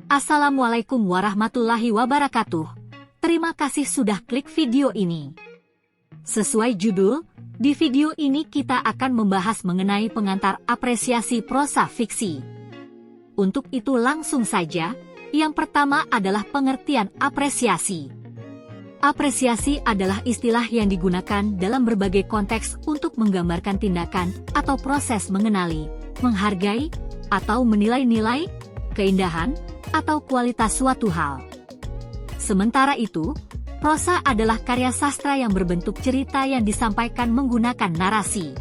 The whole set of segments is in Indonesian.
Assalamualaikum warahmatullahi wabarakatuh. Terima kasih sudah klik video ini. Sesuai judul, di video ini kita akan membahas mengenai pengantar apresiasi prosa fiksi. Untuk itu langsung saja, yang pertama adalah pengertian apresiasi. Apresiasi adalah istilah yang digunakan dalam berbagai konteks untuk menggambarkan tindakan atau proses mengenali, menghargai, atau menilai-nilai, keindahan, atau kualitas suatu hal. Sementara itu, prosa adalah karya sastra yang berbentuk cerita yang disampaikan menggunakan narasi.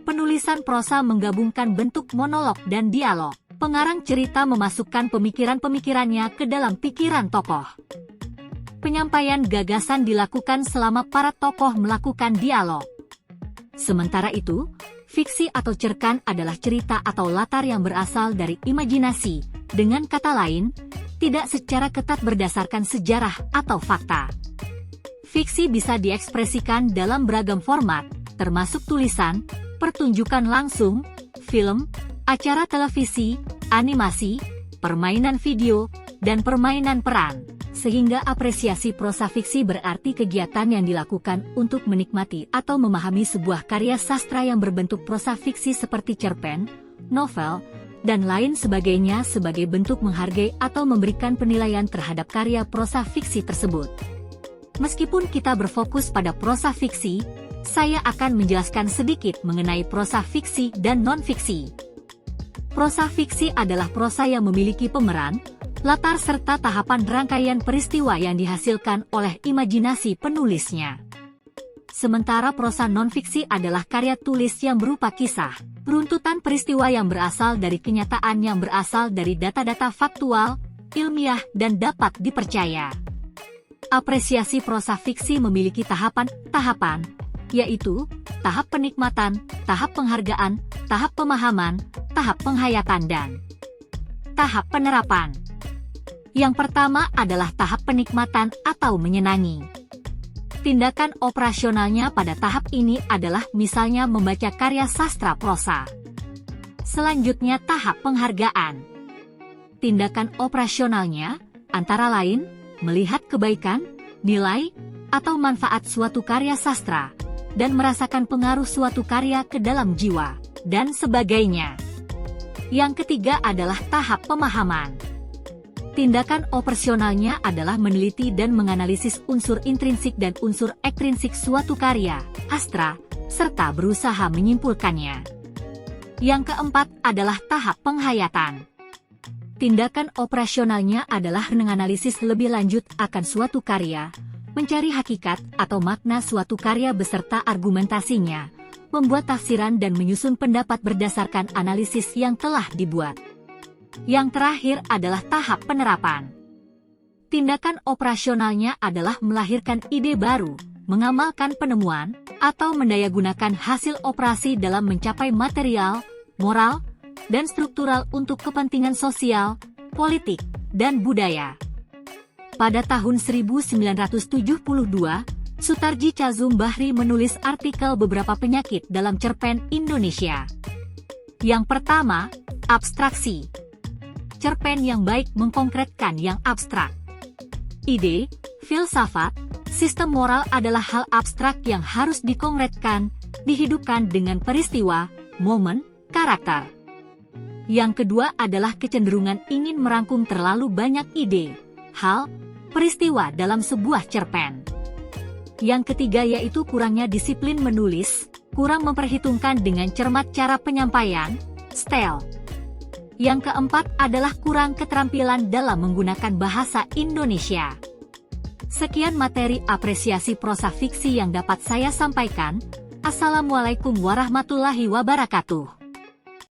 Penulisan prosa menggabungkan bentuk monolog dan dialog. Pengarang cerita memasukkan pemikiran-pemikirannya ke dalam pikiran tokoh. Penyampaian gagasan dilakukan selama para tokoh melakukan dialog. Sementara itu, fiksi atau cerpen adalah cerita atau latar yang berasal dari imajinasi, dengan kata lain, tidak secara ketat berdasarkan sejarah atau fakta. Fiksi bisa diekspresikan dalam beragam format, termasuk tulisan, pertunjukan langsung, film, acara televisi, animasi, permainan video, dan permainan peran, sehingga apresiasi prosa fiksi berarti kegiatan yang dilakukan untuk menikmati atau memahami sebuah karya sastra yang berbentuk prosa fiksi seperti cerpen, novel, dan lain sebagainya sebagai bentuk menghargai atau memberikan penilaian terhadap karya prosa fiksi tersebut. Meskipun kita berfokus pada prosa fiksi, saya akan menjelaskan sedikit mengenai prosa fiksi dan non-fiksi. Prosa fiksi adalah prosa yang memiliki pemeran, latar serta tahapan rangkaian peristiwa yang dihasilkan oleh imajinasi penulisnya. Sementara prosa non-fiksi adalah karya tulis yang berupa kisah, runtutan peristiwa yang berasal dari kenyataan yang berasal dari data-data faktual, ilmiah dan dapat dipercaya. Apresiasi prosa fiksi memiliki tahapan-tahapan, yaitu tahap penikmatan, tahap penghargaan, tahap pemahaman, tahap penghayatan dan tahap penerapan. Yang pertama adalah tahap penikmatan atau menyenangi. Tindakan operasionalnya pada tahap ini adalah misalnya membaca karya sastra prosa. Selanjutnya tahap penghargaan. Tindakan operasionalnya antara lain melihat kebaikan, nilai, atau manfaat suatu karya sastra, dan merasakan pengaruh suatu karya ke dalam jiwa, dan sebagainya. Yang ketiga adalah tahap pemahaman. Tindakan operasionalnya adalah meneliti dan menganalisis unsur intrinsik dan unsur ekstrinsik suatu karya, sastra, serta berusaha menyimpulkannya. Yang keempat adalah tahap penghayatan. Tindakan operasionalnya adalah menganalisis lebih lanjut akan suatu karya, mencari hakikat atau makna suatu karya beserta argumentasinya, membuat tafsiran dan menyusun pendapat berdasarkan analisis yang telah dibuat. Yang terakhir adalah tahap penerapan. Tindakan operasionalnya adalah melahirkan ide baru, mengamalkan penemuan, atau mendayagunakan hasil operasi dalam mencapai material, moral, dan struktural untuk kepentingan sosial, politik, dan budaya. Pada tahun 1972, Sutarji Tjazum Bahri menulis artikel beberapa penyakit dalam cerpen Indonesia. Yang pertama, abstraksi. Cerpen yang baik mengkonkretkan yang abstrak. Ide, filsafat, sistem moral adalah hal abstrak yang harus dikonkretkan, dihidupkan dengan peristiwa, momen, karakter. Yang kedua adalah kecenderungan ingin merangkum terlalu banyak ide, hal, peristiwa dalam sebuah cerpen. Yang ketiga yaitu kurangnya disiplin menulis, kurang memperhitungkan dengan cermat cara penyampaian, style. Yang keempat adalah kurang keterampilan dalam menggunakan bahasa Indonesia. Sekian materi apresiasi prosa fiksi yang dapat saya sampaikan. Assalamualaikum warahmatullahi wabarakatuh.